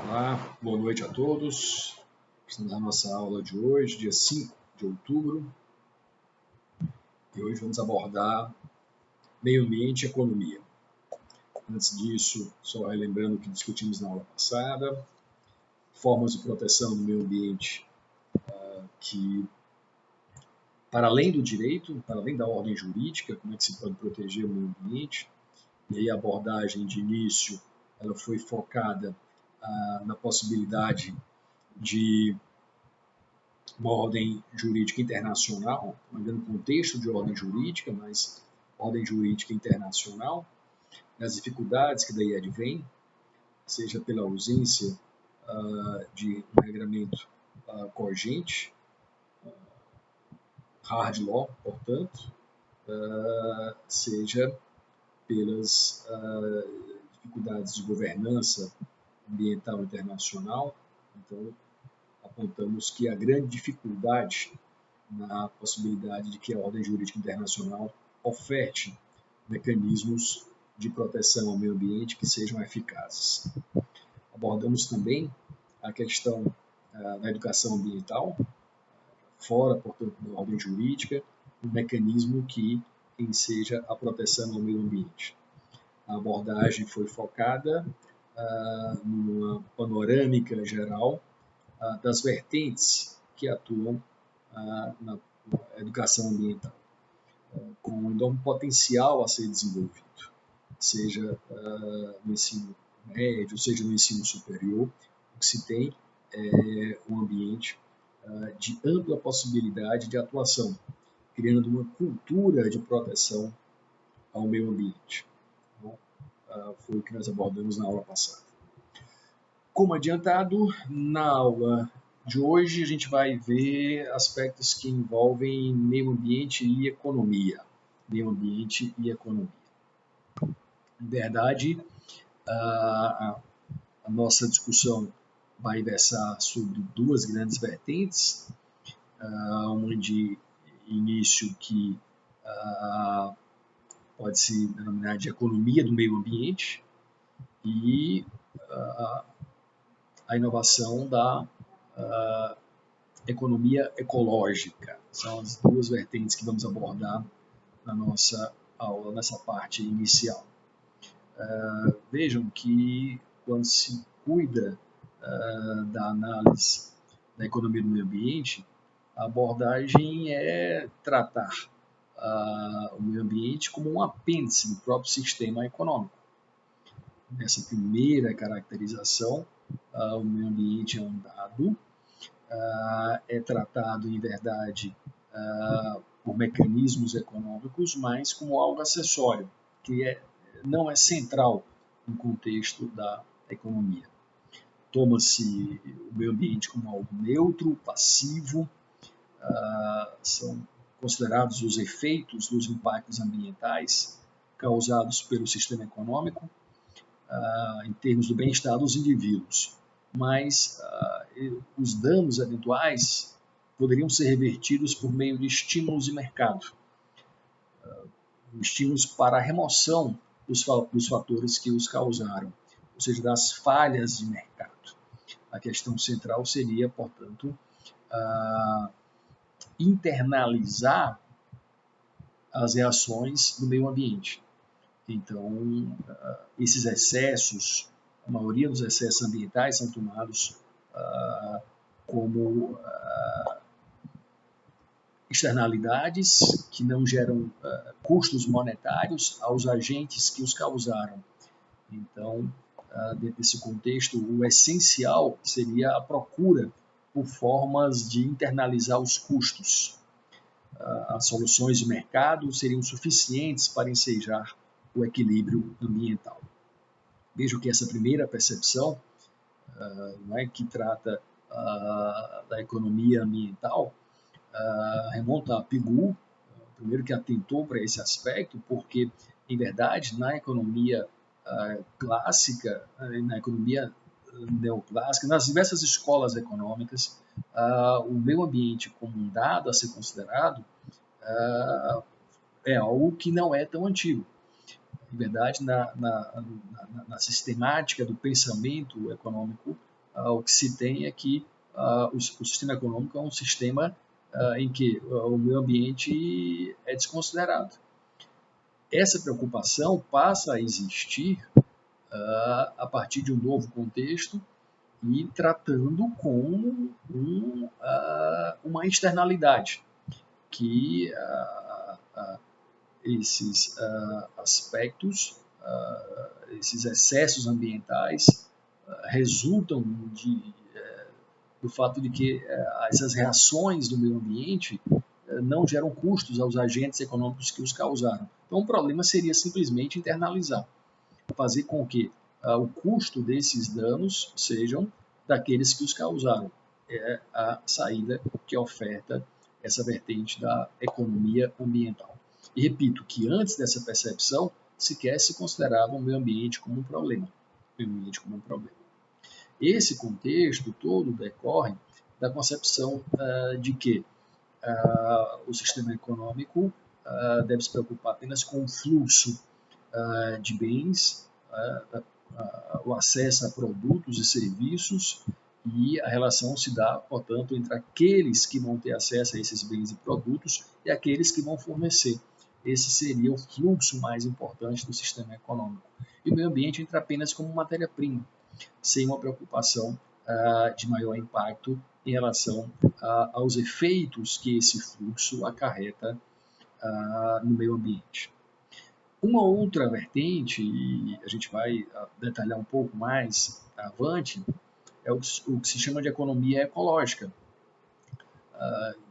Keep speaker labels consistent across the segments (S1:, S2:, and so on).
S1: Olá, boa noite a todos. Estamos na nossa aula de hoje, dia 5 de outubro, e hoje vamos abordar meio ambiente e economia. Antes disso, só relembrando o que discutimos na aula passada, formas de proteção do meio ambiente que, para além do direito, para além da ordem jurídica, como é que se pode proteger o meio ambiente, e aí a abordagem de início ela foi focada na possibilidade de uma ordem jurídica internacional, ainda no contexto de ordem jurídica, mas ordem jurídica internacional, as dificuldades que daí advêm, seja pela ausência de um regramento cogente, hard law, portanto, seja pelas dificuldades de governança ambiental internacional. Então, apontamos que a grande dificuldade na possibilidade de que a ordem jurídica internacional oferte mecanismos de proteção ao meio ambiente que sejam eficazes. Abordamos também a questão da educação ambiental, fora, portanto, da ordem jurídica, um mecanismo que enseja a proteção ao meio ambiente. A abordagem foi focada numa panorâmica geral das vertentes que atuam na educação ambiental, com um enorme potencial a ser desenvolvido, seja no ensino médio, seja no ensino superior. O que se tem é um ambiente de ampla possibilidade de atuação, criando uma cultura de proteção ao meio ambiente. Então, foi o que nós abordamos na aula passada. Como adiantado, na aula de hoje a gente vai ver aspectos que envolvem meio ambiente e economia. Meio ambiente e economia. Em verdade, a nossa discussão vai versar sobre duas grandes vertentes, uma de início que pode se denominar de economia do meio ambiente e a inovação da economia ecológica. São as duas vertentes que vamos abordar na nossa aula, nessa parte inicial. Vejam que quando se cuida da análise da economia do meio ambiente, a abordagem é tratar o meio ambiente como um apêndice do próprio sistema econômico. Nessa primeira caracterização, o meio ambiente é um dado, é tratado, em verdade, por mecanismos econômicos, mas como algo acessório, que não é central no contexto da economia. Toma-se o meio ambiente como algo neutro, passivo, são considerados os efeitos dos impactos ambientais causados pelo sistema econômico em termos do bem-estar dos indivíduos. Mas os danos eventuais poderiam ser revertidos por meio de estímulos de mercado, estímulos para a remoção dos fatores que os causaram, ou seja, das falhas de mercado. A questão central seria, portanto, internalizar as reações do meio ambiente. Então, esses excessos, a maioria dos excessos ambientais são tomados como externalidades que não geram custos monetários aos agentes que os causaram. Então, dentro desse contexto, o essencial seria a procura por formas de internalizar os custos. As soluções de mercado seriam suficientes para ensejar o equilíbrio ambiental. Vejo que essa primeira percepção, que trata da economia ambiental, remonta a Pigou, primeiro que atentou para esse aspecto, porque, em verdade, na economia clássica, na economia neoclássica, nas diversas escolas econômicas, o meio ambiente como um dado a ser considerado é algo que não é tão antigo. Em verdade, na sistemática do pensamento econômico o que se tem é que o sistema econômico é um sistema em que o meio ambiente é desconsiderado. Essa preocupação passa a existir a partir de um novo contexto e tratando como uma externalidade, que esses aspectos, esses excessos ambientais resultam do fato de que essas reações do meio ambiente não geram custos aos agentes econômicos que os causaram. Então, o problema seria simplesmente internalizar, fazer com que o custo desses danos sejam daqueles que os causaram. É a saída que oferta essa vertente da economia ambiental. E repito que antes dessa percepção, sequer se considerava o meio ambiente como um problema. Esse contexto todo decorre da concepção de que o sistema econômico deve se preocupar apenas com o fluxo de bens, o acesso a produtos e serviços, e a relação se dá, portanto, entre aqueles que vão ter acesso a esses bens e produtos e aqueles que vão fornecer. Esse seria o fluxo mais importante do sistema econômico. E o meio ambiente entra apenas como matéria-prima, sem uma preocupação de maior impacto em relação aos efeitos que esse fluxo acarreta no meio ambiente. Uma outra vertente, e a gente vai detalhar um pouco mais avante, é o que se chama de economia ecológica,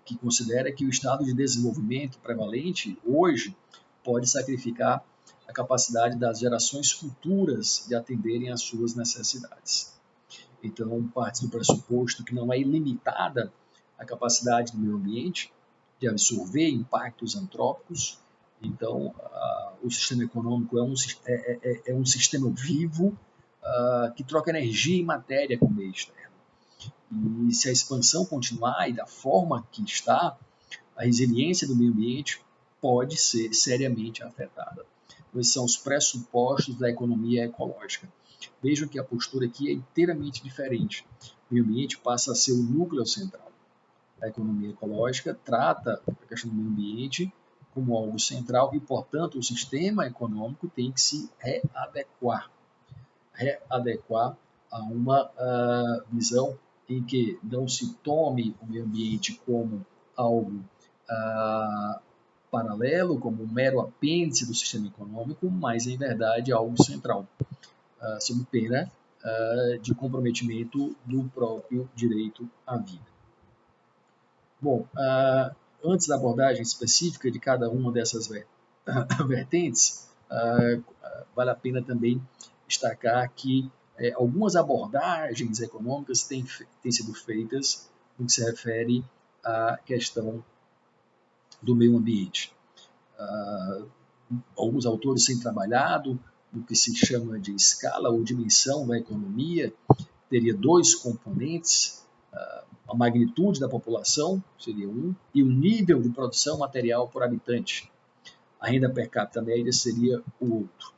S1: que considera que o estado de desenvolvimento prevalente hoje pode sacrificar a capacidade das gerações futuras de atenderem às suas necessidades. Então, parte do pressuposto que não é ilimitada a capacidade do meio ambiente de absorver impactos antrópicos. Então, o sistema econômico é um sistema vivo que troca energia e matéria com o meio externo. E se a expansão continuar e da forma que está, a resiliência do meio ambiente pode ser seriamente afetada. Esses são os pressupostos da economia ecológica. Vejam que a postura aqui é inteiramente diferente. O meio ambiente passa a ser o núcleo central. A economia ecológica trata a questão do meio ambiente como algo central e, portanto, o sistema econômico tem que se readequar a uma visão em que não se tome o meio ambiente como algo paralelo, como um mero apêndice do sistema econômico, mas, em verdade, algo central, sob pena de comprometimento do próprio direito à vida. Bom, antes da abordagem específica de cada uma dessas vertentes, vale a pena também destacar que algumas abordagens econômicas têm sido feitas no que se refere à questão do meio ambiente. Alguns autores têm trabalhado no que se chama de escala ou dimensão da economia, teria dois componentes, a magnitude da população seria um, e o nível de produção material por habitante. A renda per capita média seria o outro.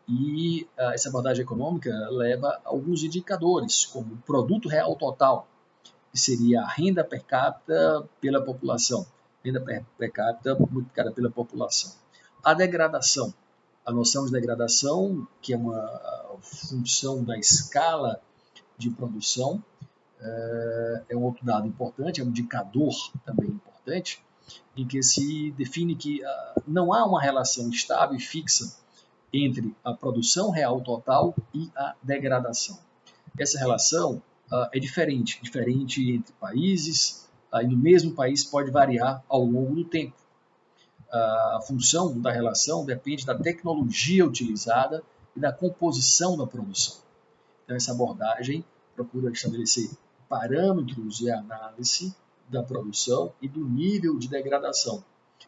S1: E essa abordagem econômica leva a alguns indicadores, como o produto real total, que seria a renda per capita pela população, renda per capita multiplicada pela população. A degradação, a noção de degradação, que é uma função da escala de produção, é um outro dado importante, é um indicador também importante, em que se define que não há uma relação estável e fixa entre a produção real total e a degradação. Essa relação é diferente entre países, e no mesmo país pode variar ao longo do tempo. A função da relação depende da tecnologia utilizada e da composição da produção. Então, essa abordagem procura estabelecer parâmetros de análise da produção e do nível de degradação.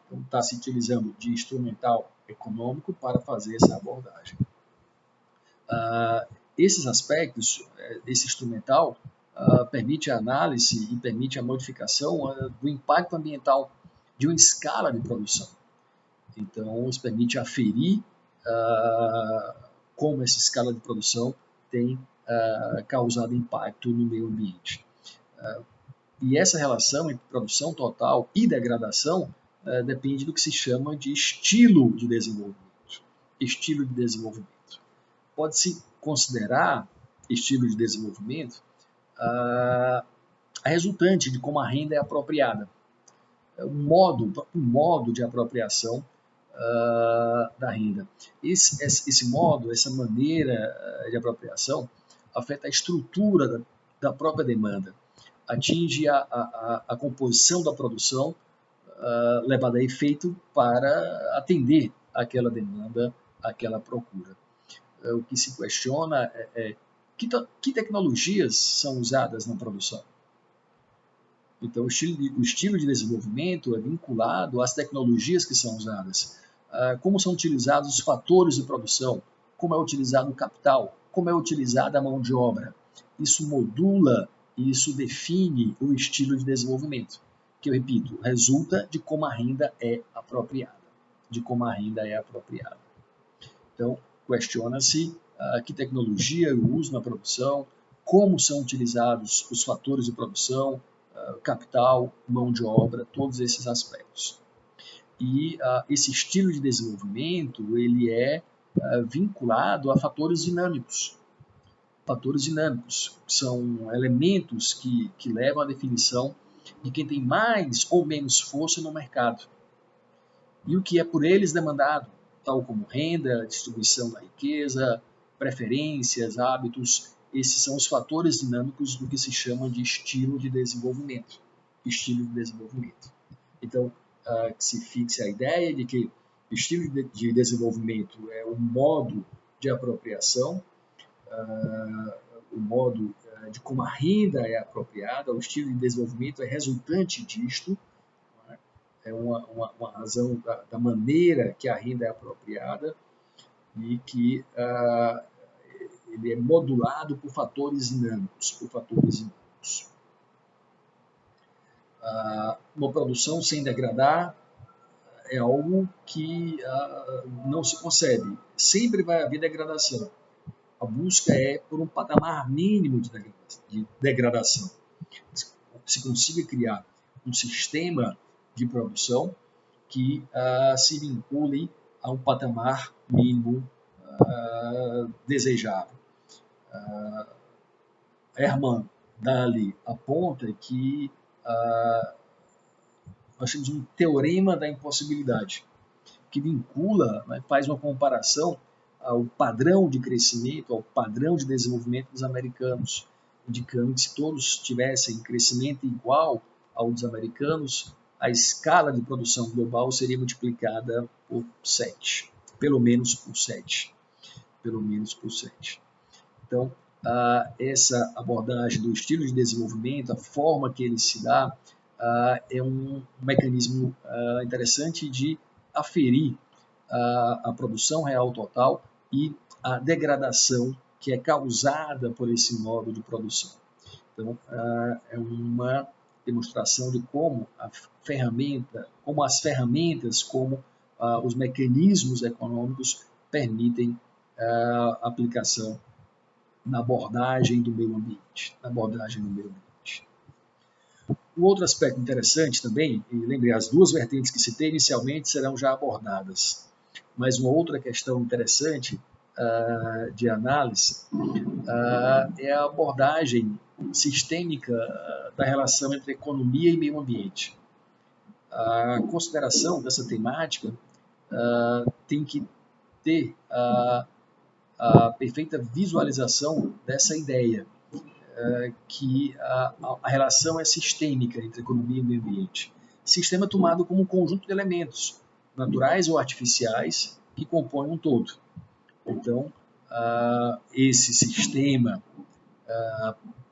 S1: Então, está se utilizando de instrumental econômico para fazer essa abordagem. Esses aspectos, esse instrumental, permite a análise e permite a modificação do impacto ambiental de uma escala de produção. Então, isso permite aferir como essa escala de produção tem causado impacto no meio ambiente. E essa relação entre produção total e degradação depende do que se chama de estilo de desenvolvimento. Estilo de desenvolvimento. Pode-se considerar estilo de desenvolvimento a resultante de como a renda é apropriada. O modo de apropriação da renda. Esse modo, essa maneira de apropriação afeta a estrutura da própria demanda, atinge a composição da produção levada a efeito para atender aquela demanda, aquela procura. O que se questiona é que tecnologias são usadas na produção. Então, o estilo de desenvolvimento é vinculado às tecnologias que são usadas. Como são utilizados os fatores de produção, como é utilizado o capital, como é utilizada a mão de obra. Isso modula e isso define o estilo de desenvolvimento, que eu repito, resulta de como a renda é apropriada. Então, questiona-se que tecnologia eu uso na produção, como são utilizados os fatores de produção, capital, mão de obra, todos esses aspectos. E esse estilo de desenvolvimento ele é vinculado a fatores dinâmicos. Fatores dinâmicos são elementos que levam à definição de quem tem mais ou menos força no mercado e o que é por eles demandado, tal como renda, distribuição da riqueza, preferências, hábitos. Esses são os fatores dinâmicos do que se chama de estilo de desenvolvimento. Então, que se fixe a ideia de que o estilo de desenvolvimento é um modo de apropriação, o modo de como a renda é apropriada, o estilo de desenvolvimento é resultante disto, é uma razão da maneira que a renda é apropriada e que ele é modulado por fatores dinâmicos. Uma produção sem degradar é algo que não se concebe. Sempre vai haver degradação. A busca é por um patamar mínimo de degradação. Se consiga criar um sistema de produção que se vincule a um patamar mínimo desejável. Herman Daly aponta que nós temos um teorema da impossibilidade, que vincula, faz uma comparação ao padrão de crescimento, ao padrão de desenvolvimento dos americanos, indicando que se todos tivessem crescimento igual ao dos americanos, a escala de produção global seria multiplicada por 7, pelo menos por 7. Então, essa abordagem do estilo de desenvolvimento, a forma que ele se dá, é um mecanismo interessante de aferir a produção real total e a degradação que é causada por esse modo de produção. Então, é uma demonstração de como as ferramentas, como os mecanismos econômicos permitem a aplicação na abordagem do meio ambiente. Um outro aspecto interessante também, e lembrei, as duas vertentes que citei inicialmente serão já abordadas, mas uma outra questão interessante de análise é a abordagem sistêmica da relação entre economia e meio ambiente. A consideração dessa temática tem que ter a perfeita visualização dessa ideia, que a relação é sistêmica entre economia e meio ambiente. Sistema tomado como um conjunto de elementos, naturais ou artificiais, que compõem um todo. Então, esse sistema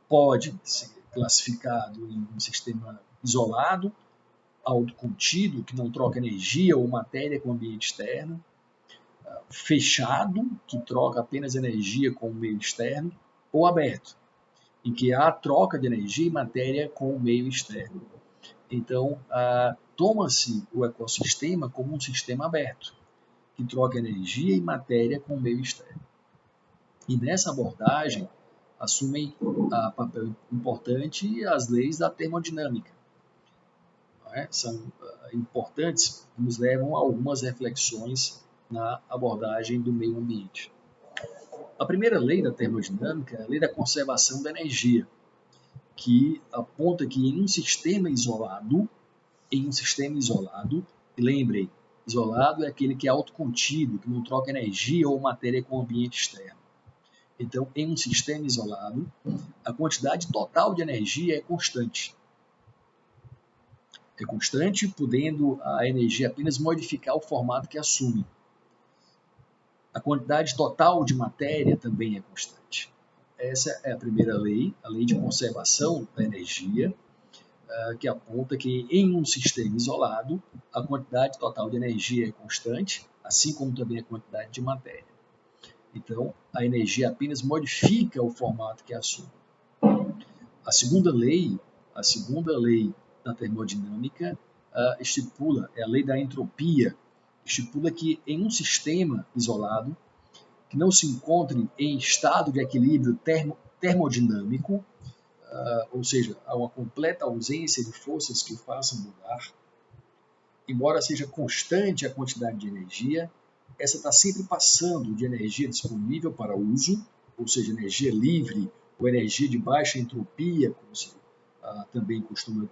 S1: pode ser classificado em um sistema isolado, autocontido, que não troca energia ou matéria com o ambiente externo, fechado, que troca apenas energia com o meio externo, ou aberto, em que há troca de energia e matéria com o meio externo. Então, toma-se o ecossistema como um sistema aberto, que troca energia e matéria com o meio externo. E nessa abordagem, assumem papel importante e as leis da termodinâmica, não é? São importantes e nos levam a algumas reflexões na abordagem do meio ambiente. A primeira lei da termodinâmica é a lei da conservação da energia, que aponta que em um sistema isolado, lembrem, isolado é aquele que é autocontido, que não troca energia ou matéria com o ambiente externo. Então, em um sistema isolado, a quantidade total de energia é constante. É constante, podendo a energia apenas modificar o formato que assume. A quantidade total de matéria também é constante. Essa é a primeira lei, a lei de conservação da energia, que aponta que em um sistema isolado, a quantidade total de energia é constante, assim como também a quantidade de matéria. Então, a energia apenas modifica o formato que assume. A segunda lei da termodinâmica estipula, é a lei da entropia, estipula que em um sistema isolado, que não se encontre em estado de equilíbrio termodinâmico, ou seja, há uma completa ausência de forças que o façam mudar, embora seja constante a quantidade de energia, essa está sempre passando de energia disponível para uso, ou seja, energia livre ou energia de baixa entropia, como se também costuma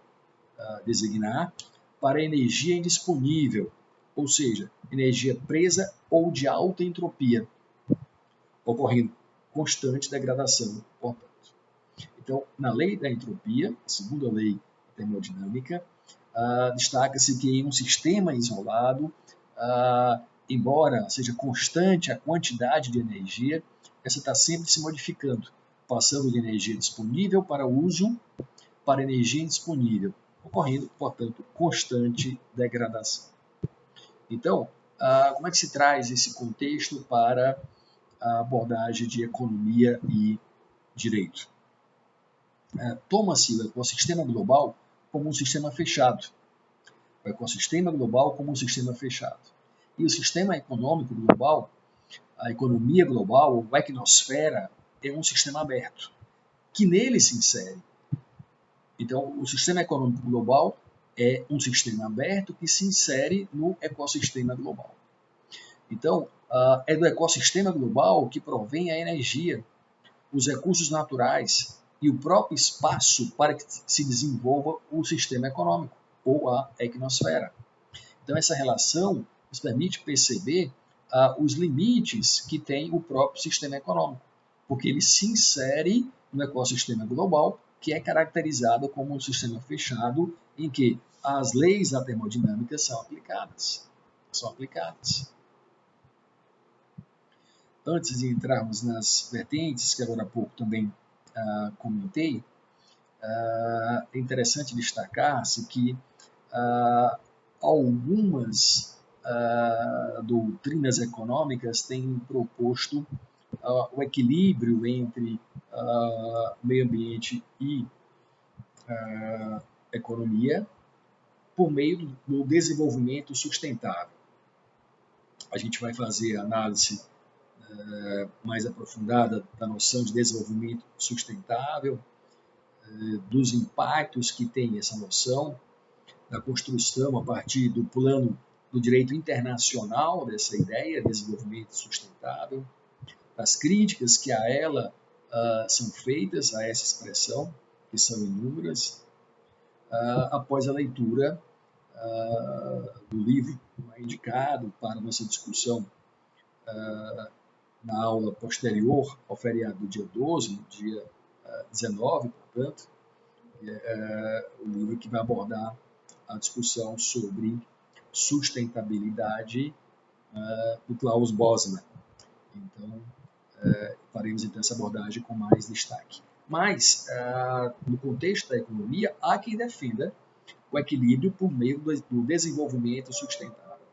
S1: designar, para energia indisponível, ou seja, energia presa ou de alta entropia, ocorrendo constante degradação, portanto. Então, na lei da entropia, a segunda lei termodinâmica, destaca-se que em um sistema isolado, embora seja constante a quantidade de energia, essa está sempre se modificando, passando de energia disponível para uso para energia indisponível, ocorrendo, portanto, constante degradação. Então, como é que se traz esse contexto para a abordagem de economia e direito? Toma-se o ecossistema global como um sistema fechado. O ecossistema global como um sistema fechado. E o sistema econômico global, a economia global, a equinosfera, é um sistema aberto, que nele se insere. Então, o sistema econômico global é um sistema aberto que se insere no ecossistema global. Então, é do ecossistema global que provém a energia, os recursos naturais e o próprio espaço para que se desenvolva o sistema econômico, ou a equinosfera. Então, essa relação nos permite perceber os limites que tem o próprio sistema econômico, porque ele se insere no ecossistema global, que é caracterizado como um sistema fechado, em que as leis da termodinâmica são aplicadas. Antes de entrarmos nas vertentes, que agora há pouco também comentei, é interessante destacar-se que algumas doutrinas econômicas têm proposto o equilíbrio entre meio ambiente e economia por meio do desenvolvimento sustentável. A gente vai fazer análise mais aprofundada da noção de desenvolvimento sustentável, dos impactos que tem essa noção, da construção a partir do plano do direito internacional dessa ideia, desenvolvimento sustentável, das críticas que a ela são feitas a essa expressão, que são inúmeras, após a leitura do livro indicado para nossa discussão na aula posterior ao feriado do dia 12, no dia 19, portanto, o livro que vai abordar a discussão sobre sustentabilidade do Klaus Bosman. Então, faremos então essa abordagem com mais destaque. Mas, no contexto da economia, há quem defenda o equilíbrio por meio do desenvolvimento sustentável.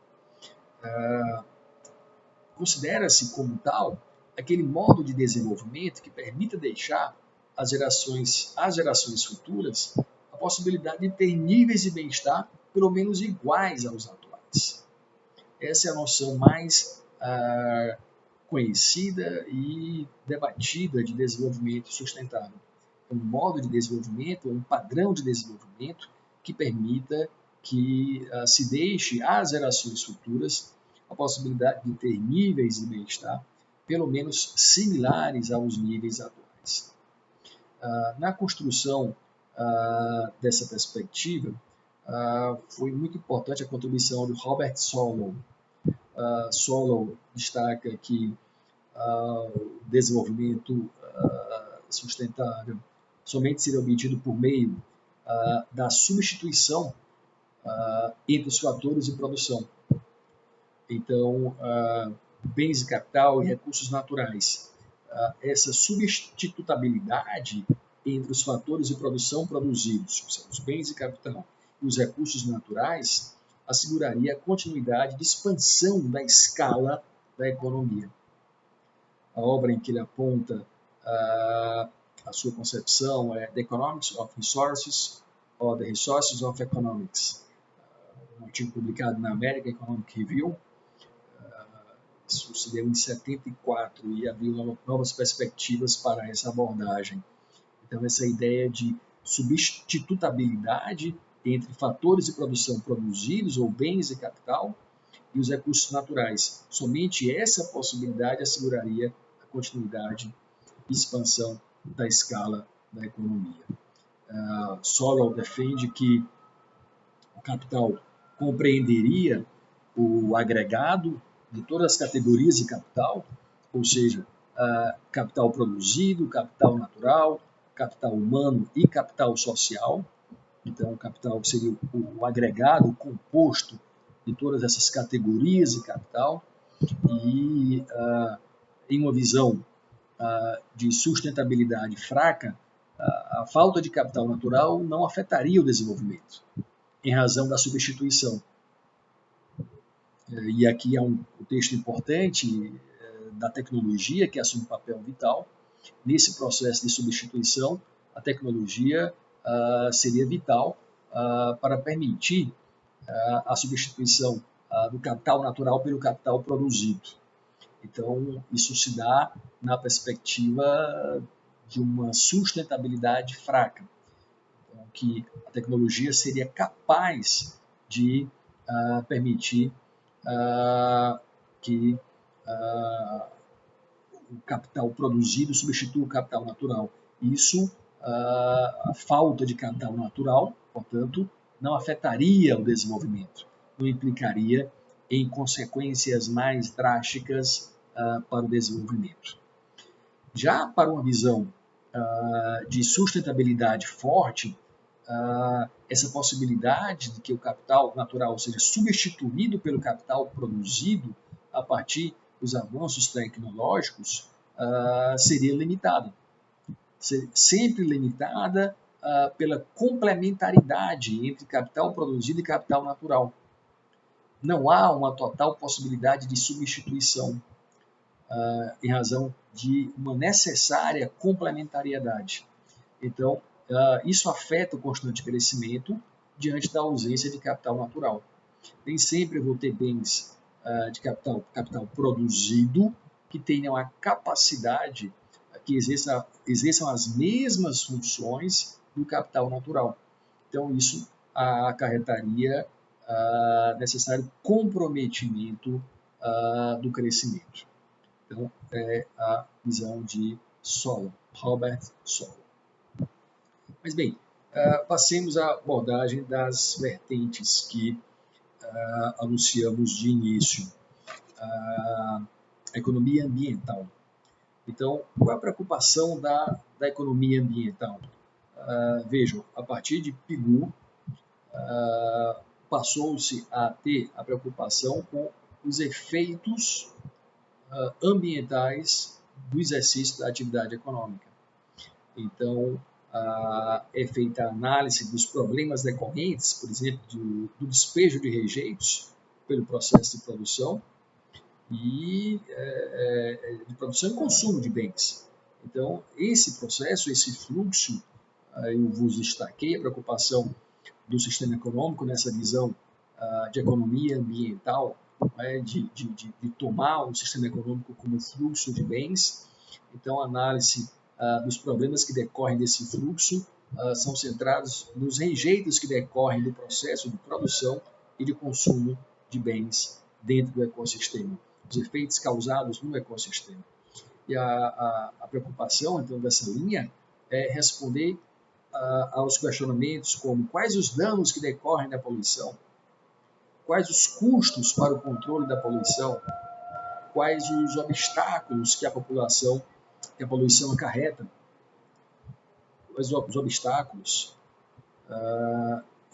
S1: Considera-se como tal aquele modo de desenvolvimento que permita deixar às gerações futuras a possibilidade de ter níveis de bem-estar pelo menos iguais aos atuais. Essa é a noção mais conhecida e debatida de desenvolvimento sustentável. Um modo de desenvolvimento, um padrão de desenvolvimento que permita que se deixe às gerações futuras a possibilidade de ter níveis de bem-estar pelo menos similares aos níveis atuais. Na construção dessa perspectiva, foi muito importante a contribuição de Robert Solow. Solow destaca que o desenvolvimento sustentável somente seria obtido por meio da substituição entre os fatores de produção. Então, bens e capital e recursos naturais. Essa substitutabilidade entre os fatores de produção produzidos, os bens e capital, e os recursos naturais, asseguraria a continuidade de expansão da escala da economia. A obra em que ele aponta a sua concepção é The Economics of Resources, ou The Resources of Economics, um artigo publicado na American Economic Review. Isso se deu em 74 e abriu novas perspectivas para essa abordagem. Então, essa ideia de substitutabilidade entre fatores de produção produzidos ou bens e capital e os recursos naturais. Somente essa possibilidade asseguraria a continuidade e expansão da escala da economia. Solow defende que o capital compreenderia o agregado de todas as categorias de capital, ou seja, capital produzido, capital natural, capital humano e capital social. Então, o capital seria o agregado, o composto de todas essas categorias de capital e, em uma visão de sustentabilidade fraca, a falta de capital natural não afetaria o desenvolvimento, em razão da substituição. E aqui é um texto importante da tecnologia, que assume um papel vital. Nesse processo de substituição, a tecnologia seria vital para permitir a substituição do capital natural pelo capital produzido. Então, isso se dá na perspectiva de uma sustentabilidade fraca, então, que a tecnologia seria capaz de permitir que o capital produzido substitua o capital natural. Isso, a falta de capital natural, portanto, não afetaria o desenvolvimento, não implicaria em consequências mais drásticas para o desenvolvimento. Já para uma visão de sustentabilidade forte, essa possibilidade de que o capital natural seja substituído pelo capital produzido a partir dos avanços tecnológicos seria limitada. Sempre limitada pela complementaridade entre capital produzido e capital natural. Não há uma total possibilidade de substituição em razão de uma necessária complementariedade. Então, isso afeta o constante crescimento diante da ausência de capital natural. Nem sempre eu vou ter bens de capital produzido que tenham a capacidade, que exerçam as mesmas funções do capital natural. Então, isso acarretaria necessário comprometimento do crescimento. Então, é a visão de Solow, Robert Solow. Mas bem, passemos à abordagem das vertentes que anunciamos de início. A economia ambiental. Então, qual é a preocupação da economia ambiental? Vejam, a partir de Pigou, passou-se a ter a preocupação com os efeitos ambientais do exercício da atividade econômica. Então, é feita a análise dos problemas decorrentes, por exemplo, do despejo de rejeitos pelo processo de produção e de produção e consumo de bens. Então, esse processo, esse fluxo, eu vos destaquei a preocupação do sistema econômico nessa visão de economia ambiental de tomar o sistema econômico como fluxo de bens. Então, a análise dos problemas que decorrem desse fluxo são centrados nos rejeitos que decorrem do processo de produção e de consumo de bens dentro do ecossistema, os efeitos causados no ecossistema. E a preocupação, então, dessa linha é responder aos questionamentos como quais os danos que decorrem da poluição, quais os custos para o controle da poluição, quais os obstáculos que a poluição acarreta, quais os obstáculos,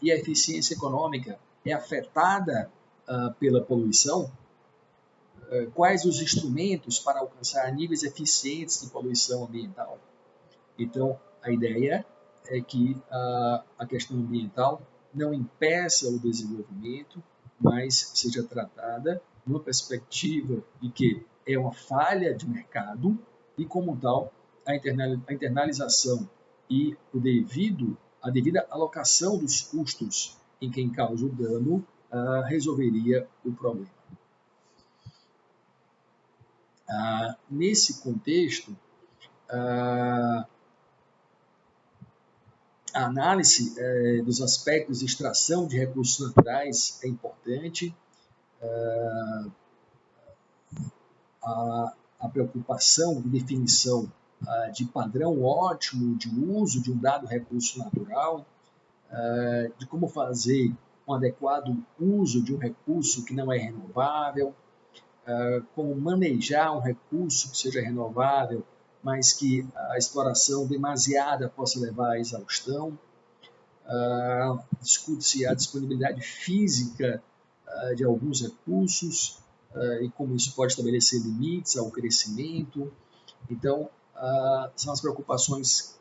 S1: e a eficiência econômica é afetada pela poluição, quais os instrumentos para alcançar níveis eficientes de poluição ambiental. Então, a ideia é que a questão ambiental não impeça o desenvolvimento, mas seja tratada numa perspectiva de que é uma falha de mercado e, como tal, a internalização e a devida alocação dos custos em quem causa o dano resolveria o problema. Nesse contexto, a análise dos aspectos de extração de recursos naturais é importante. A preocupação de definição de padrão ótimo de uso de um dado recurso natural, de como fazer um adequado uso de um recurso que não é renovável, como manejar um recurso que seja renovável, mas que a exploração demasiada possa levar à exaustão. Discute-se a disponibilidade física de alguns recursos e como isso pode estabelecer limites ao crescimento. Então, são as preocupações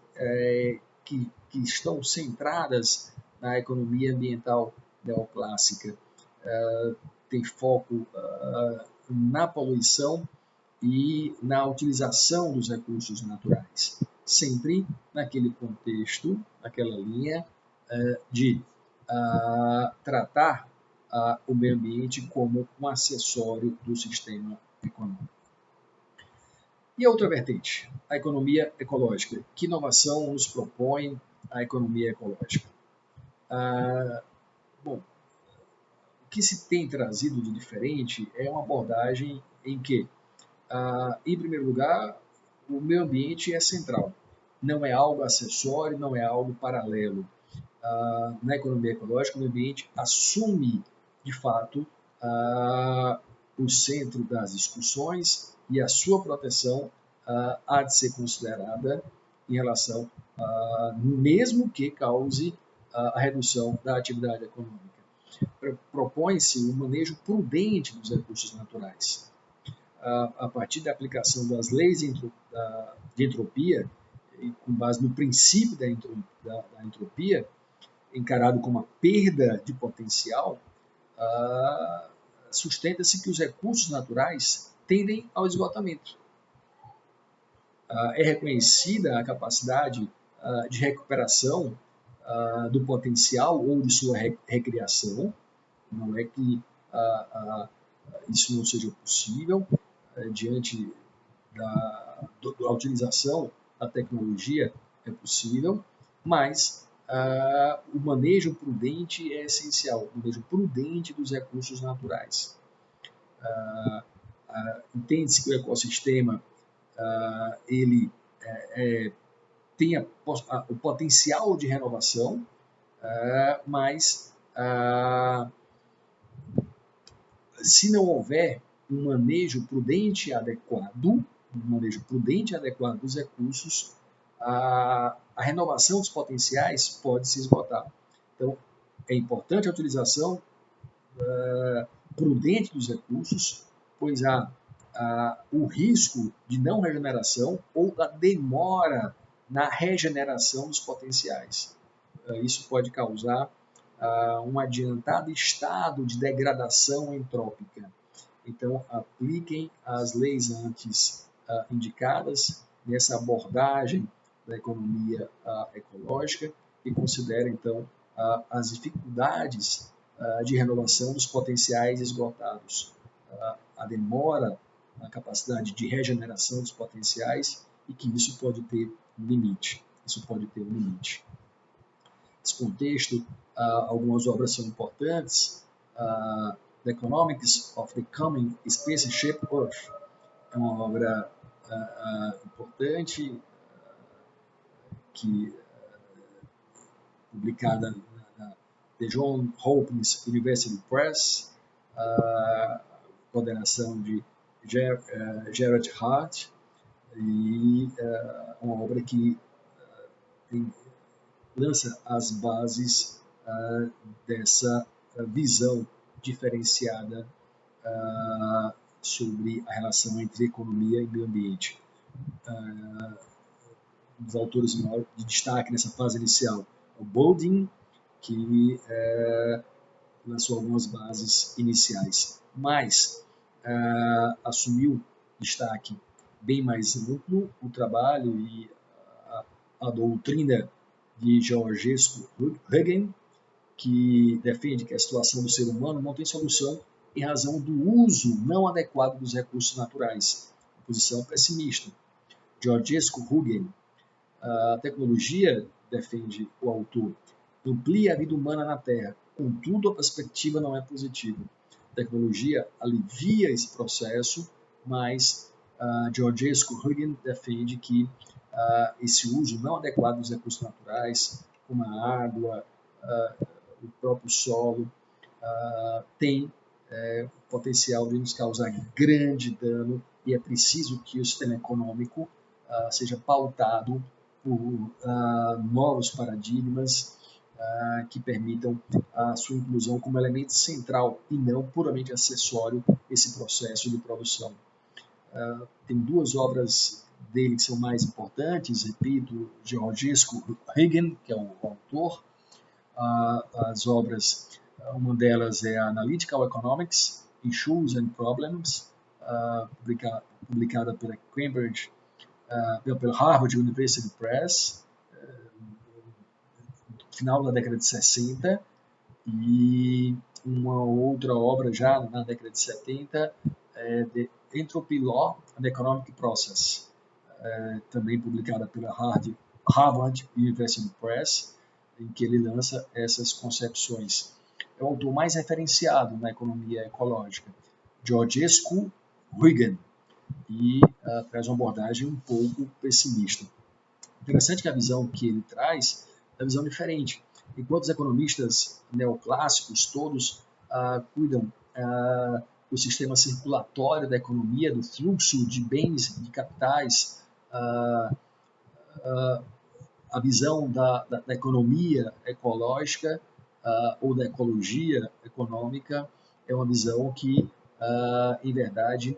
S1: que estão centradas na economia ambiental neoclássica. Tem foco na poluição e na utilização dos recursos naturais, sempre naquele contexto, naquela linha de tratar o meio ambiente como um acessório do sistema econômico. E a outra vertente, a economia ecológica. Que inovação nos propõe a economia ecológica? Bom, o que se tem trazido de diferente é uma abordagem em que, em primeiro lugar, o meio ambiente é central. Não é algo acessório, não é algo paralelo. Na economia ecológica, o meio ambiente assume, de fato, o centro das discussões e a sua proteção há de ser considerada em relação, mesmo que cause a redução da atividade econômica. Propõe-se um manejo prudente dos recursos naturais. A partir da aplicação das leis de entropia, e com base no princípio da entropia, encarado como uma perda de potencial, sustenta-se que os recursos naturais tendem ao esgotamento. É reconhecida a capacidade de recuperação do potencial ou de sua recriação. Não é que isso não seja possível diante da utilização da tecnologia, é possível, mas o manejo prudente é essencial, o manejo prudente dos recursos naturais. Entende-se que o ecossistema ele tem o potencial de renovação, mas se não houver um manejo prudente e adequado, dos recursos, a renovação dos potenciais pode se esgotar. Então, é importante a utilização prudente dos recursos, pois há o risco de não regeneração ou da demora na regeneração dos potenciais. Isso pode causar um adiantado estado de degradação entrópica. Então, apliquem as leis antes indicadas nessa abordagem da economia ecológica e considerem, então, as dificuldades de renovação dos potenciais esgotados. a demora na capacidade de regeneração dos potenciais e que isso pode ter um limite. Nesse contexto, algumas obras são importantes. The Economics of the Coming Spaceship Earth é uma obra importante que publicada na The Johns Hopkins University Press, coordenação de Gerard Hart, e uma obra que lança as bases dessa visão diferenciada sobre a relação entre economia e meio ambiente. Os autores de destaque nessa fase inicial, o Boulding, que lançou algumas bases iniciais, mas assumiu destaque bem mais amplo o trabalho e a doutrina de Georgescu Huygens, que defende que a situação do ser humano não tem solução em razão do uso não adequado dos recursos naturais. Posição pessimista. Georgescu Huygens, a tecnologia, defende o autor, amplia a vida humana na Terra, contudo a perspectiva não é positiva. A tecnologia alivia esse processo, mas Georgescu Huygens defende que esse uso não adequado dos recursos naturais, como a água, o próprio solo, tem o potencial de nos causar grande dano, e é preciso que o sistema econômico seja pautado por novos paradigmas que permitam a sua inclusão como elemento central e não puramente acessório esse processo de produção. Tem duas obras dele que são mais importantes, repito, Georgescu Huygens, que é o autor. As obras, uma delas é a Analytical Economics, Issues and Problems, publicada pela Cambridge, pela Harvard University Press, no final da década de 60, e uma outra obra já na década de 70, The Entropy Law and the Economic Process, também publicada pela Harvard University Press, em que ele lança essas concepções. É o autor mais referenciado na economia ecológica, Georgescu Huygens, e traz uma abordagem um pouco pessimista. Interessante que a visão que ele traz é uma visão diferente. Enquanto os economistas neoclássicos todos cuidam do sistema circulatório da economia, do fluxo de bens, de capitais, a visão da economia ecológica ou da ecologia econômica é uma visão que, em verdade,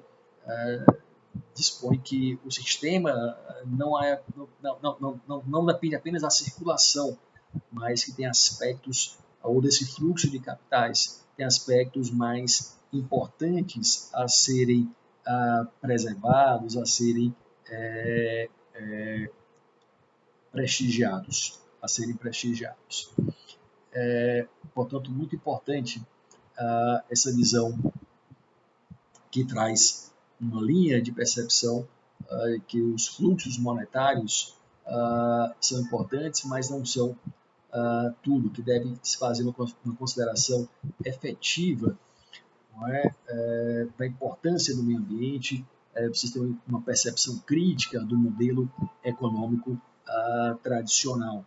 S1: dispõe que o sistema não depende apenas da circulação, mas que tem aspectos, ou desse fluxo de capitais, tem aspectos mais importantes a serem preservados, a serem prestigiados. Portanto, muito importante essa visão que traz uma linha de percepção que os fluxos monetários são importantes, mas não são tudo, que deve se fazer uma consideração efetiva, não é, da importância do meio ambiente, precisa ter uma percepção crítica do modelo econômico tradicional,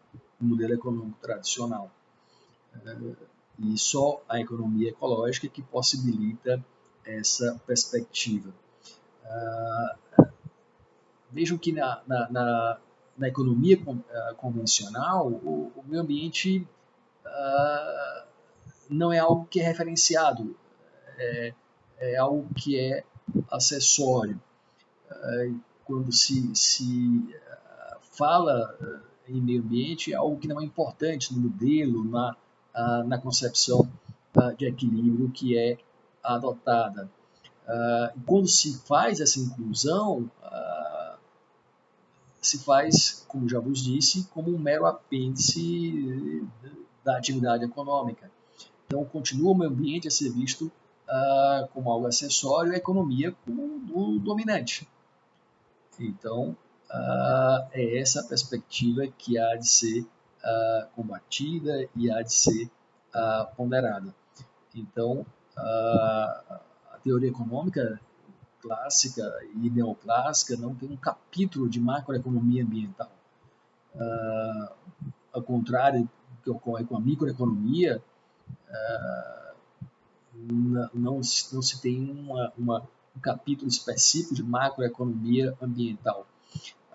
S1: e só a economia ecológica que possibilita essa perspectiva. Vejam que na economia convencional, o meio ambiente não é algo que é referenciado, é algo que é acessório. Quando se fala em meio ambiente, é algo que não é importante no modelo, na concepção de equilíbrio que é adotada. Quando se faz essa inclusão, se faz, como já vos disse, como um mero apêndice da atividade econômica. Então, continua o meio ambiente a ser visto como algo acessório, a economia como o dominante. Então, é essa a perspectiva que há de ser combatida e há de ser ponderada. Então, a teoria econômica clássica e neoclássica não tem um capítulo de macroeconomia ambiental. Ao contrário do que ocorre com a microeconomia, não se tem um capítulo específico de macroeconomia ambiental.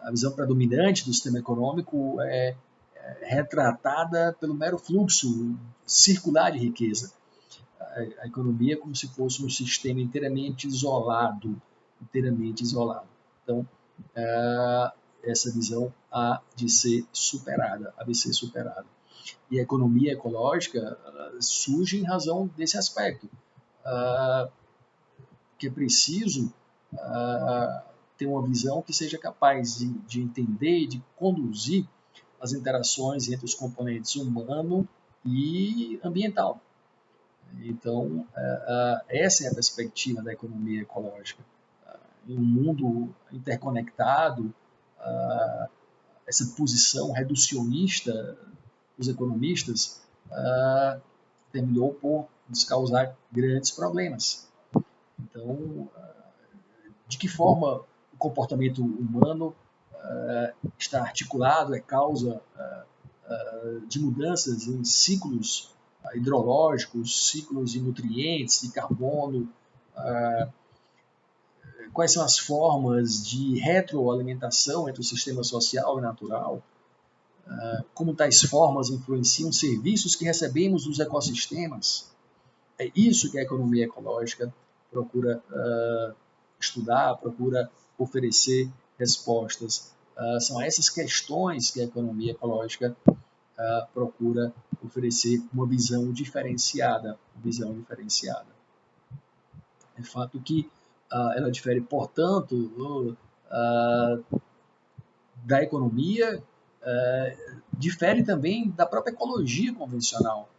S1: A visão predominante do sistema econômico é retratada pelo mero fluxo circular de riqueza. A economia é como se fosse um sistema inteiramente isolado. Então, essa visão há de ser superada. E a economia ecológica surge em razão desse aspecto, que é preciso ter uma visão que seja capaz de entender e de conduzir as interações entre os componentes humano e ambiental. Então, essa é a perspectiva da economia ecológica. Em um mundo interconectado, essa posição reducionista dos economistas terminou por nos causar grandes problemas. Então, de que forma o comportamento humano está articulado, é causa de mudanças em ciclos hidrológicos, ciclos de nutrientes, de carbono, quais são as formas de retroalimentação entre o sistema social e natural, como tais formas influenciam serviços que recebemos dos ecossistemas. É isso que a economia ecológica procura estudar, procura oferecer respostas. São essas questões que a economia ecológica procura oferecer uma visão diferenciada. É fato que ela difere, portanto, da economia, difere também da própria ecologia convencional.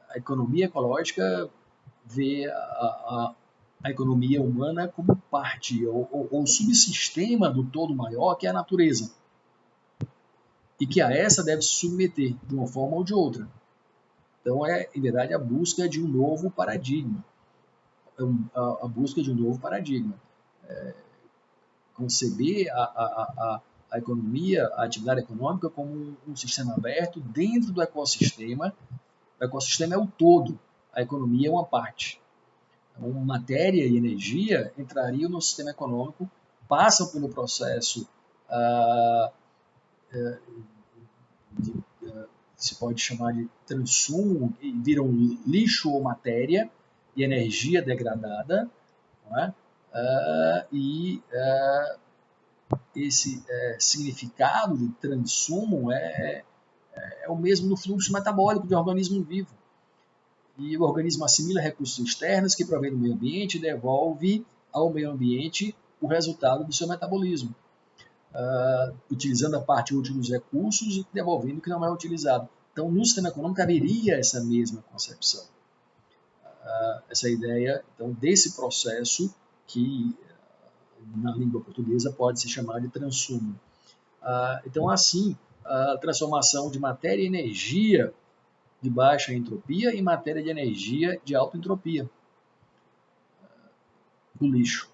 S1: A economia ecológica vê a economia humana como parte ou subsistema do todo maior, que é a natureza, e que a essa deve se submeter de uma forma ou de outra. Então, em verdade, a busca de um novo paradigma. A busca de um novo paradigma. Conceber a economia, a atividade econômica como um sistema aberto dentro do ecossistema. O ecossistema é o todo, a economia é uma parte. Então, matéria e energia entrariam no sistema econômico, passam pelo processo se pode chamar de transumo, e viram lixo ou matéria e energia degradada, não é? Esse significado de transumo é o mesmo no fluxo metabólico do organismo vivo. E o organismo assimila recursos externos que provém do meio ambiente e devolve ao meio ambiente o resultado do seu metabolismo, utilizando a parte útil dos recursos e devolvendo o que não é utilizado. Então, no sistema econômico haveria essa mesma concepção. Essa ideia, então, desse processo que na língua portuguesa pode se chamar de transumo. Então, assim, a transformação de matéria e energia de baixa entropia em matéria de energia de alta entropia do lixo,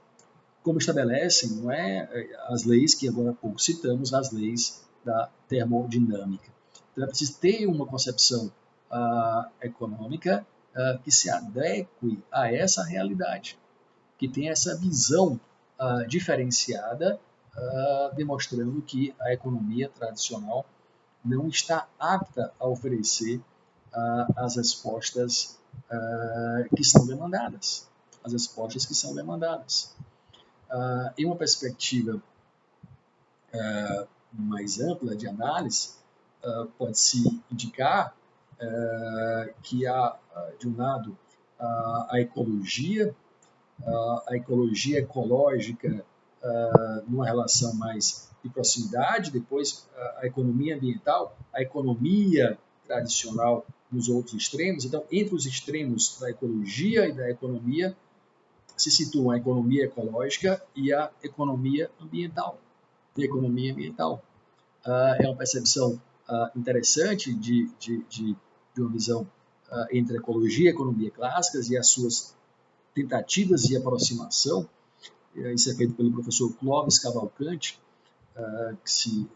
S1: como estabelecem, não é, as leis que agora há pouco citamos, as leis da termodinâmica. Então é preciso ter uma concepção econômica que se adeque a essa realidade, que tenha essa visão diferenciada, demonstrando que a economia tradicional não está apta a oferecer as respostas que são demandadas. Em uma perspectiva mais ampla de análise, pode-se indicar que há, de um lado, a ecologia ecológica numa relação mais de proximidade, depois a economia ambiental, a economia tradicional nos outros extremos. Então, entre os extremos da ecologia e da economia, se situam a economia ecológica e a economia ambiental. É uma percepção interessante de uma visão entre ecologia e economia clássicas e as suas tentativas de aproximação. Isso é feito pelo professor Clóvis Cavalcante, que se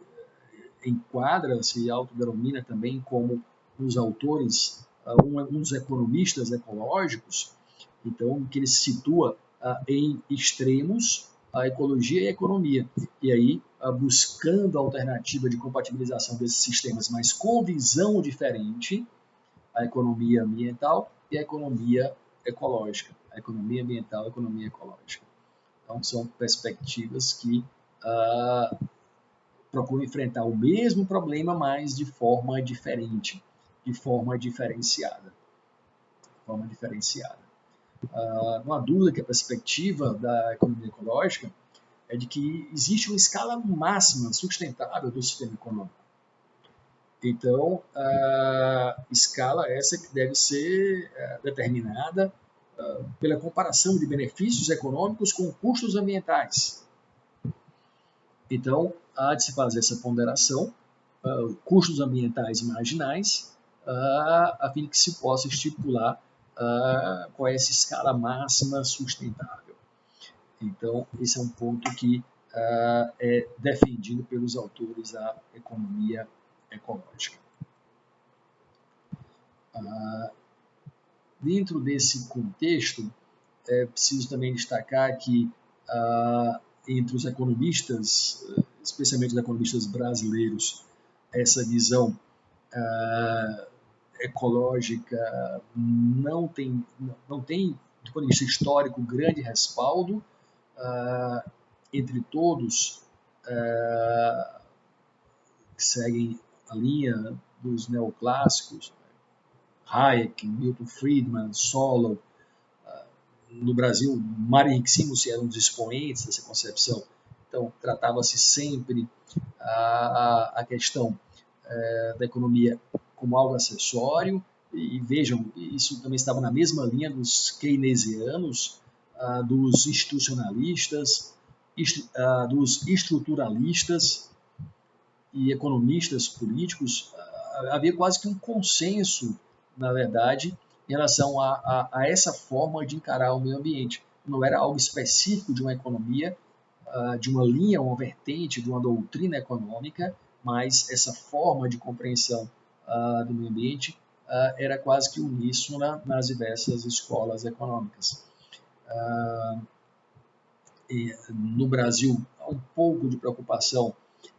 S1: enquadra, se autodenomina também como um dos autores, um dos economistas ecológicos, então, que ele se situa em extremos, a ecologia e a economia, e aí buscando a alternativa de compatibilização desses sistemas, mas com visão diferente, a economia ambiental e a economia ecológica, a economia ambiental e a economia ecológica. Então, são perspectivas que procuram enfrentar o mesmo problema, mas de forma diferente, de forma diferenciada. Não há dúvida que a perspectiva da economia ecológica é de que existe uma escala máxima sustentável do sistema econômico. Então, escala essa que deve ser determinada pela comparação de benefícios econômicos com custos ambientais. Então, há de se fazer essa ponderação, custos ambientais marginais, a fim de que se possa estipular qual é essa escala máxima sustentável. Então, esse é um ponto que é defendido pelos autores da economia ecológica. Dentro desse contexto, é preciso também destacar que entre os economistas, especialmente os economistas brasileiros, essa visão ecológica não tem, do ponto de vista histórico, grande respaldo. Entre todos que seguem a linha dos neoclássicos, Hayek, Milton Friedman, Solow. No Brasil, Mário Henrique Simons era um dos expoentes dessa concepção. Então, tratava-se sempre a questão da economia como algo acessório, e vejam, isso também estava na mesma linha dos keynesianos, dos institucionalistas, dos estruturalistas e economistas políticos. Havia quase que um consenso, na verdade, em relação a essa forma de encarar o meio ambiente. Não era algo específico de uma economia, de uma linha, uma vertente, de uma doutrina econômica, mas essa forma de compreensão do meio ambiente era quase que uníssona nas diversas escolas econômicas. No Brasil, há um pouco de preocupação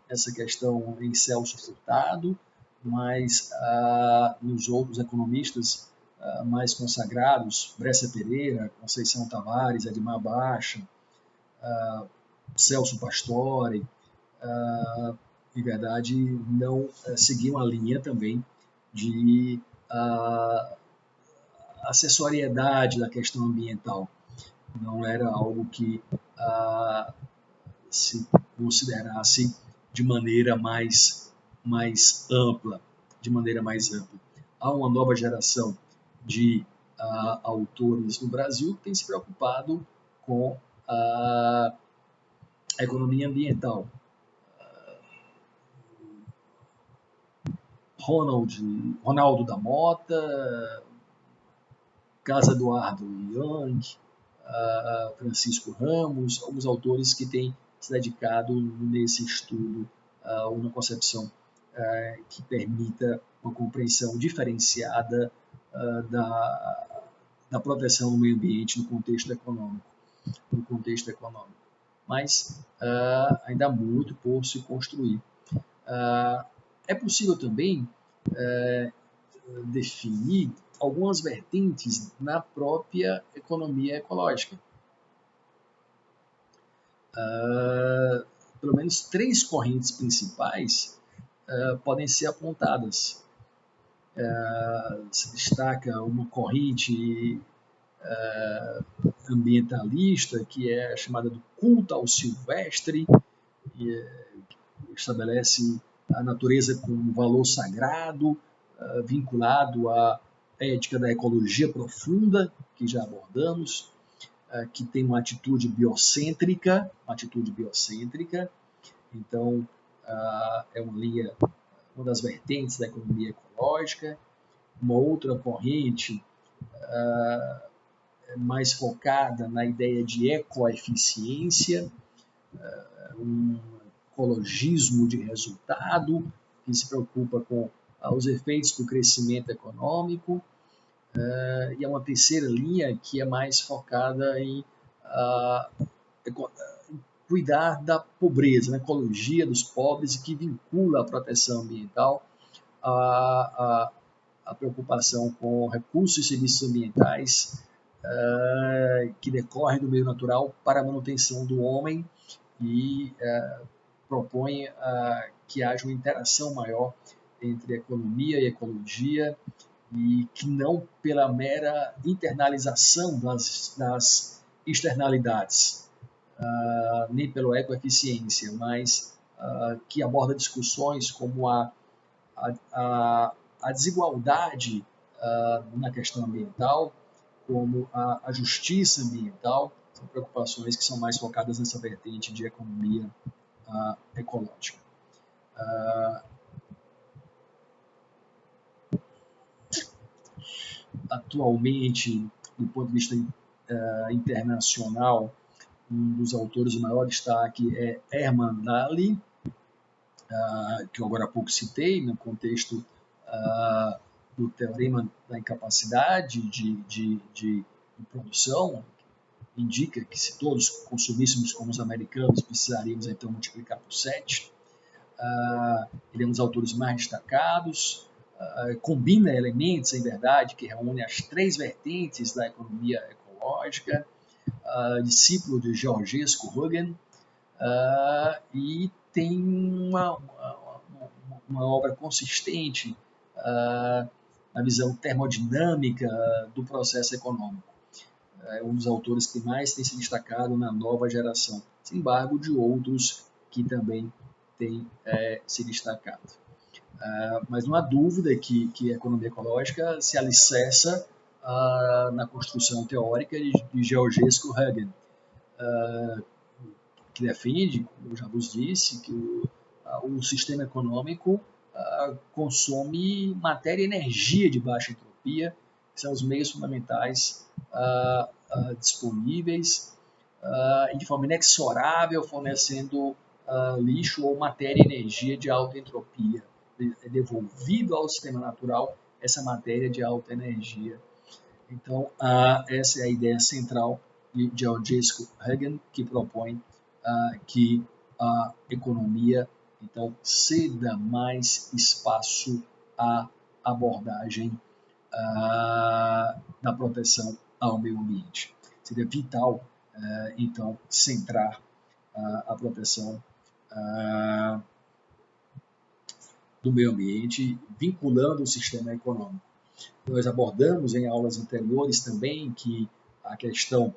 S1: nessa questão em Celso Furtado, mas nos outros economistas mais consagrados, Brescia Pereira, Conceição Tavares, Edmar Baixa, Celso Pastore, em verdade, não seguiam a linha também de acessoriedade da questão ambiental. Não era algo que se considerasse de maneira mais ampla. Há uma nova geração de autores no Brasil que tem se preocupado com a economia ambiental. Ronaldo da Mota, Casa Eduardo Young, Francisco Ramos, alguns autores que têm se dedicado nesse estudo a uma concepção que permita uma compreensão diferenciada da proteção do meio ambiente no contexto econômico. Mas ainda há muito por se construir. É possível também definir algumas vertentes na própria economia ecológica. Pelo menos 3 correntes principais podem ser apontadas. Se destaca uma corrente ambientalista, que é chamada do culto ao silvestre, que estabelece a natureza como um valor sagrado, vinculado à ética da ecologia profunda, que já abordamos, que tem uma atitude biocêntrica, então é uma das vertentes da economia ecológica. Uma outra corrente mais focada na ideia de ecoeficiência, um ecologismo de resultado, que se preocupa com os efeitos do crescimento econômico, e é uma terceira linha que é mais focada em cuidar da pobreza, na ecologia dos pobres, e que vincula a proteção ambiental à preocupação com recursos e serviços ambientais que decorrem do meio natural para a manutenção do homem e propõe que haja uma interação maior entre economia e ecologia, e que não pela mera internalização das externalidades, nem pela ecoeficiência, mas que aborda discussões como a desigualdade na questão ambiental, como a justiça ambiental, são preocupações que são mais focadas nessa vertente de economia ecológica. Atualmente, do ponto de vista internacional, um dos autores de maior destaque é Herman Daly, que eu agora há pouco citei, no contexto do teorema da incapacidade de produção, indica que se todos consumíssemos como os americanos, precisaríamos então multiplicar por 7. Ele é um dos autores mais destacados, combina elementos, em verdade, que reúne as 3 vertentes da economia ecológica, discípulo de Georgescu Huygens, e tem uma obra consistente na visão termodinâmica do processo econômico. É um dos autores que mais tem se destacado na nova geração, sem embargo de outros que também têm se destacado. Mas não há dúvida que a economia ecológica se alicerça na construção teórica de Georgescu Huygens, que defende, como eu já vos disse, que o sistema econômico consome matéria e energia de baixa entropia, que são os meios fundamentais disponíveis e de forma inexorável, fornecendo lixo ou matéria e energia de alta entropia. É devolvido ao sistema natural essa matéria de alta energia. Então, essa é a ideia central de Georgescu Huygens, que propõe que a economia então ceda mais espaço à abordagem da proteção ao meio ambiente. Seria vital então centrar a proteção do meio ambiente, vinculando o sistema econômico. Nós abordamos em aulas anteriores também que a questão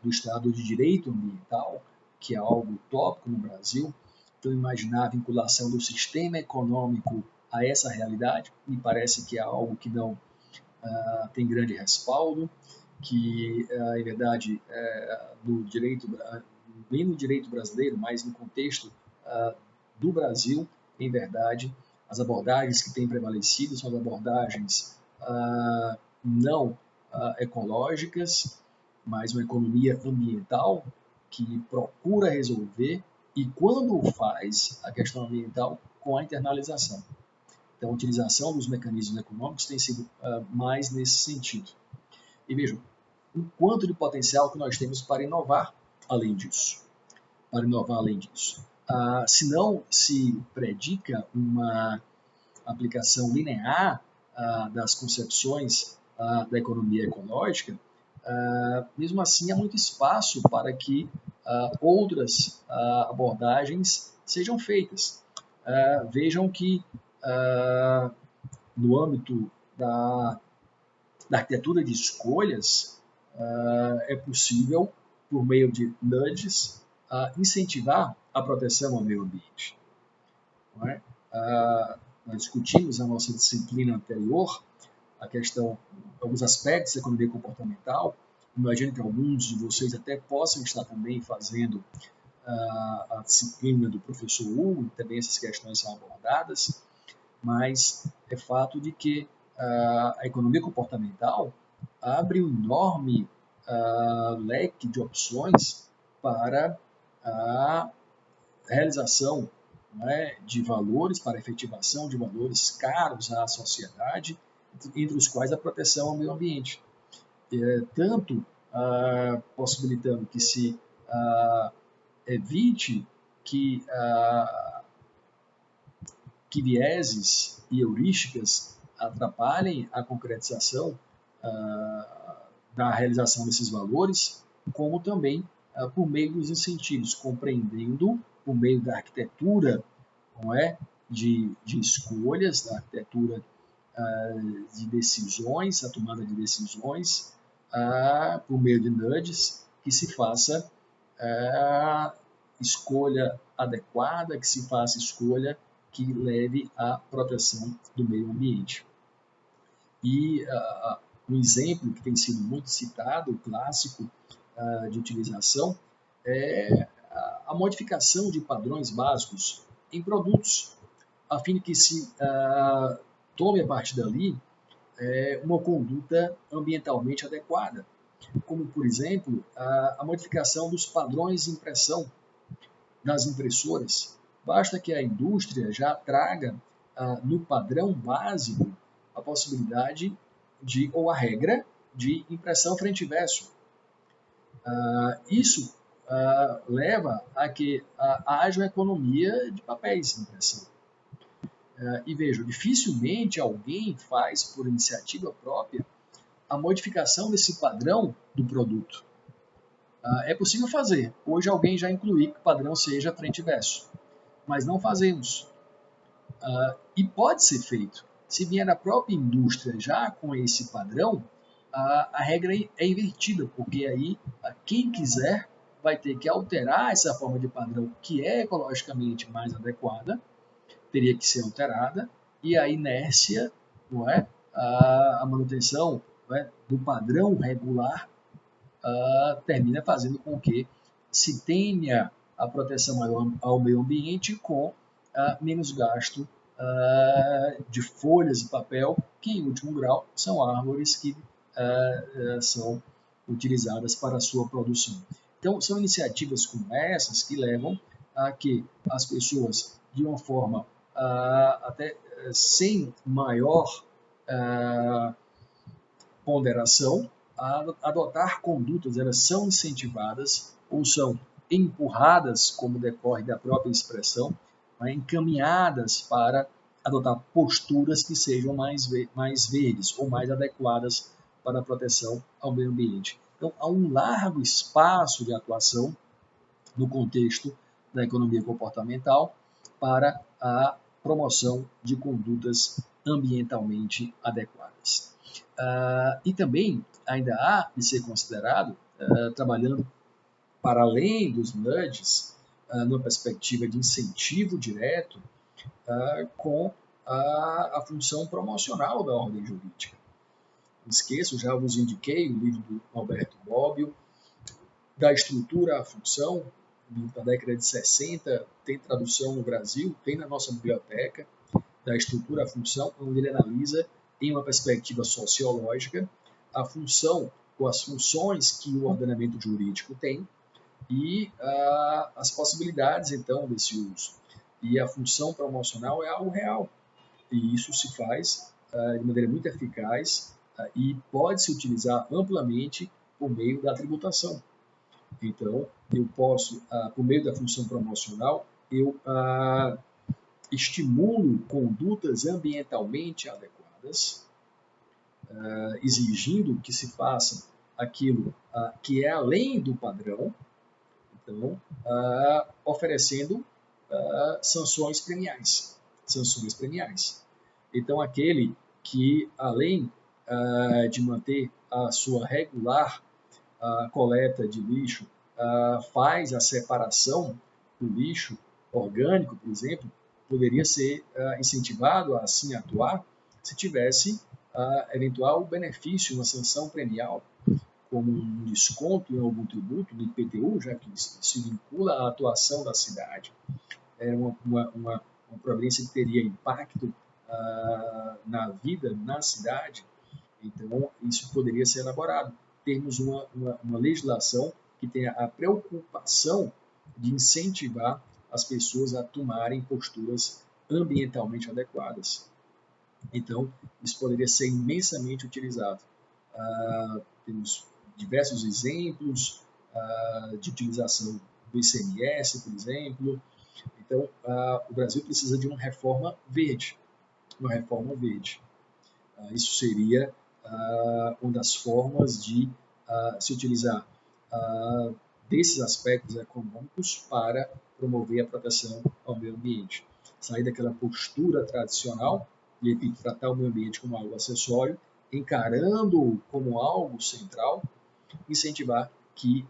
S1: do Estado de Direito Ambiental, que é algo utópico no Brasil. Então, imaginar a vinculação do sistema econômico a essa realidade me parece que é algo que não tem grande respaldo, que, em verdade, nem no direito brasileiro, mas no contexto do Brasil, em verdade, as abordagens que têm prevalecido são as abordagens não ecológicas, mas uma economia ambiental que procura resolver, e quando o faz, a questão ambiental com a internalização. Então, a utilização dos mecanismos econômicos tem sido mais nesse sentido. E vejam, o quanto de potencial que nós temos para inovar além disso. Se não se predica uma aplicação linear das concepções da economia ecológica, mesmo assim há muito espaço para que outras abordagens sejam feitas. Vejam que no âmbito da arquitetura de escolhas é possível, por meio de nudges, incentivar a proteção ao meio ambiente. Não é? discutimos na nossa disciplina anterior, alguns aspectos da economia comportamental. Imagino que alguns de vocês até possam estar também fazendo a disciplina do professor Hugo, e também essas questões são abordadas, mas é fato de que a economia comportamental abre um enorme leque de opções para a realização, né, de valores, para a efetivação de valores caros à sociedade, entre os quais a proteção ao meio ambiente. Tanto possibilitando que se evite que vieses e heurísticas atrapalhem a concretização da realização desses valores, como também por meio dos incentivos, compreendendo por meio da arquitetura, não é, de escolhas, da arquitetura de decisões, a tomada de decisões, por meio de nudges, que se faça escolha adequada, que se faça escolha que leve à proteção do meio ambiente. E um exemplo que tem sido muito citado, clássico de utilização, é a modificação de padrões básicos em produtos, a fim de que se tome a partir dali uma conduta ambientalmente adequada, como, por exemplo, a modificação dos padrões de impressão nas impressoras. Basta que a indústria já traga no padrão básico a possibilidade ou a regra de impressão frente e verso. Isso leva a que haja uma economia de papéis de impressão. E veja, dificilmente alguém faz por iniciativa própria a modificação desse padrão do produto. É possível fazer. Hoje alguém já incluiu que o padrão seja frente e verso, mas não fazemos. E pode ser feito. Se vier da própria indústria já com esse padrão, a regra é invertida, porque aí quem quiser vai ter que alterar essa forma de padrão que é ecologicamente mais adequada, teria que ser alterada, e a inércia, não é? A manutenção, não é? Do padrão regular termina fazendo com que se tenha a proteção ao meio ambiente com menos gasto de folhas de papel, que em último grau são árvores que são utilizadas para a sua produção. Então, são iniciativas como essas que levam a que as pessoas, de uma forma até sem maior ponderação, adotar condutas, elas são incentivadas ou são empurradas, como decorre da própria expressão, encaminhadas para adotar posturas que sejam mais verdes ou mais adequadas para a proteção ao meio ambiente. Então, há um largo espaço de atuação no contexto da economia comportamental para a promoção de condutas ambientalmente adequadas. E também ainda há de ser considerado, trabalhando para além dos nudges, numa perspectiva de incentivo direto, com a função promocional da ordem jurídica. Não esqueço, já vos indiquei o livro do Alberto Bobbio, da estrutura à função, da década de 60, tem tradução no Brasil, tem na nossa biblioteca, da estrutura à função, onde ele analisa, em uma perspectiva sociológica, a função ou as funções que o ordenamento jurídico tem e as possibilidades, então, desse uso. E a função promocional é algo real. E isso se faz de maneira muito eficaz e pode se utilizar amplamente por meio da tributação. Então, eu posso, por meio da função promocional, eu estimulo condutas ambientalmente adequadas, exigindo que se faça aquilo que é além do padrão, então, oferecendo sanções premiais. Então, aquele que, além de manter a sua regular coleta de lixo, faz a separação do lixo orgânico, por exemplo, poderia ser incentivado a assim atuar se tivesse eventual benefício, uma sanção premial, como um desconto em algum tributo do IPTU, já que se vincula à atuação da cidade. É uma providência que teria impacto na vida, na cidade. Então, isso poderia ser elaborado. Termos uma legislação que tenha a preocupação de incentivar as pessoas a tomarem posturas ambientalmente adequadas. Então, isso poderia ser imensamente utilizado. Temos diversos exemplos de utilização do ICMS, por exemplo. Então, o Brasil precisa de uma reforma verde. Uma reforma verde. Isso seria uma das formas de se utilizar desses aspectos econômicos para promover a proteção ao meio ambiente. Sair daquela postura tradicional de tratar o meio ambiente como algo acessório, encarando-o como algo central, incentivar que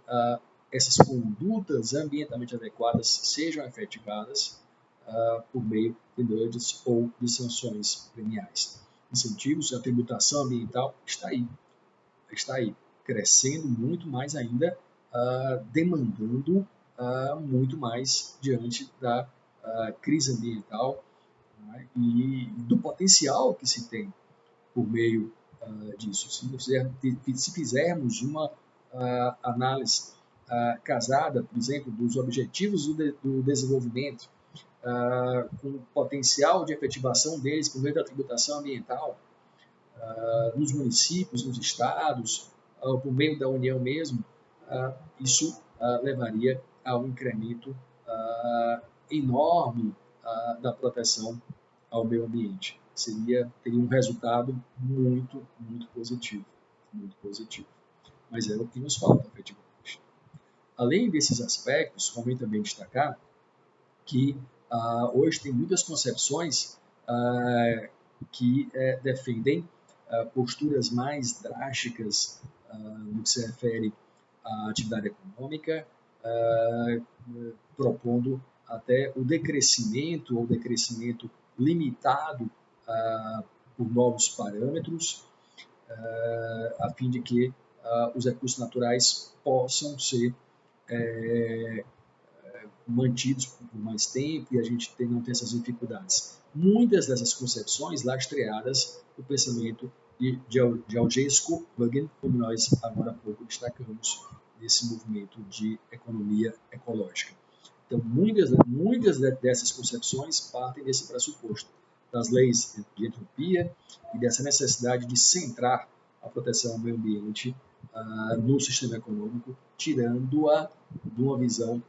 S1: essas condutas ambientalmente adequadas sejam efetivadas por meio de nudges ou de sanções premiais. Incentivos, a tributação ambiental está aí, crescendo muito mais ainda, demandando muito mais diante da crise ambiental, né, e do potencial que se tem por meio disso. Se fizermos uma análise casada, por exemplo, dos objetivos do desenvolvimento, com o potencial de efetivação deles por meio da tributação ambiental, nos municípios, nos estados, por meio da União mesmo, isso levaria a um incremento enorme da proteção ao meio ambiente. Teria um resultado muito, muito positivo. Muito positivo. Mas é o que nos falta, efetivamente. Além desses aspectos, convém também destacar que hoje tem muitas concepções que defendem posturas mais drásticas no que se refere à atividade econômica, propondo até o decrescimento ou decrescimento limitado por novos parâmetros, a fim de que os recursos naturais possam ser mantidos por mais tempo e a gente não tem essas dificuldades. Muitas dessas concepções lastreadas no pensamento de Algés Scopus, como nós agora há pouco destacamos nesse movimento de economia ecológica. Então, muitas dessas concepções partem desse pressuposto, das leis de entropia e dessa necessidade de centrar a proteção ao meio ambiente no sistema econômico, tirando-a de uma visão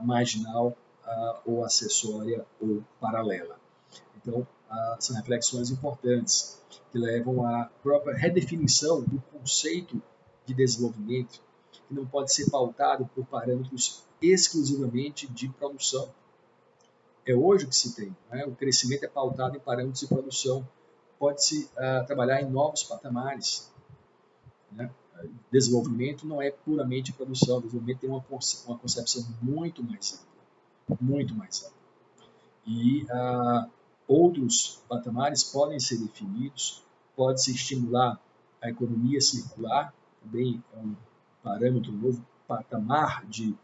S1: marginal ou acessória ou paralela. Então, são reflexões importantes que levam à própria redefinição do conceito de desenvolvimento, que não pode ser pautado por parâmetros exclusivamente de produção. É hoje o que se tem. Né? O crescimento é pautado em parâmetros de produção. Pode-se trabalhar em novos patamares. Né? Desenvolvimento não é puramente produção. Desenvolvimento tem uma concepção muito mais ampla. Muito mais ampla. E outros patamares podem ser definidos. Pode-se estimular a economia circular. Também é um parâmetro, um novo patamar de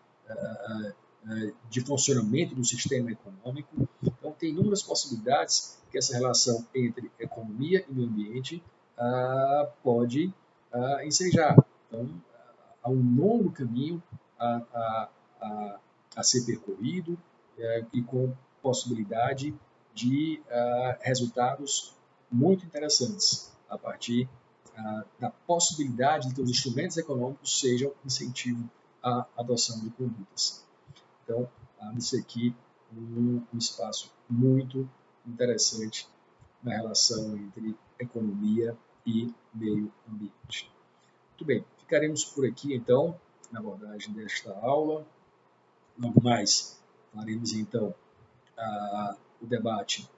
S1: funcionamento do sistema econômico. Então, tem inúmeras possibilidades que essa relação entre economia e meio ambiente pode ensejar. Então, há um longo caminho a ser percorrido e com possibilidade de resultados muito interessantes a partir da possibilidade de que os instrumentos econômicos sejam incentivo à adoção de condutas. Então, abre-se aqui um espaço muito interessante na relação entre economia e meio ambiente. Muito bem, ficaremos por aqui, então, na abordagem desta aula. Logo mais, faremos, então, o debate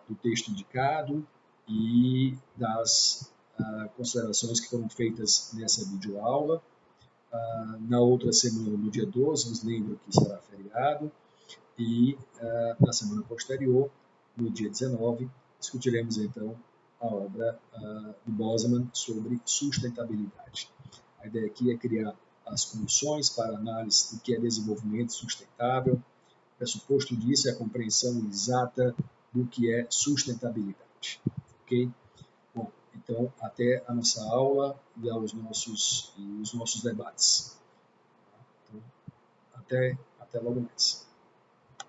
S1: do texto indicado e das considerações que foram feitas nessa videoaula. Na outra semana, no dia 12, nos lembro que será feriado. E na semana posterior, no dia 19, discutiremos então a obra do Bosman sobre sustentabilidade. A ideia aqui é criar as condições para análise do que é desenvolvimento sustentável. O pressuposto disso é a compreensão exata do que é sustentabilidade. Ok? Bom, então, até a nossa aula e os nossos debates. Então, até logo mais.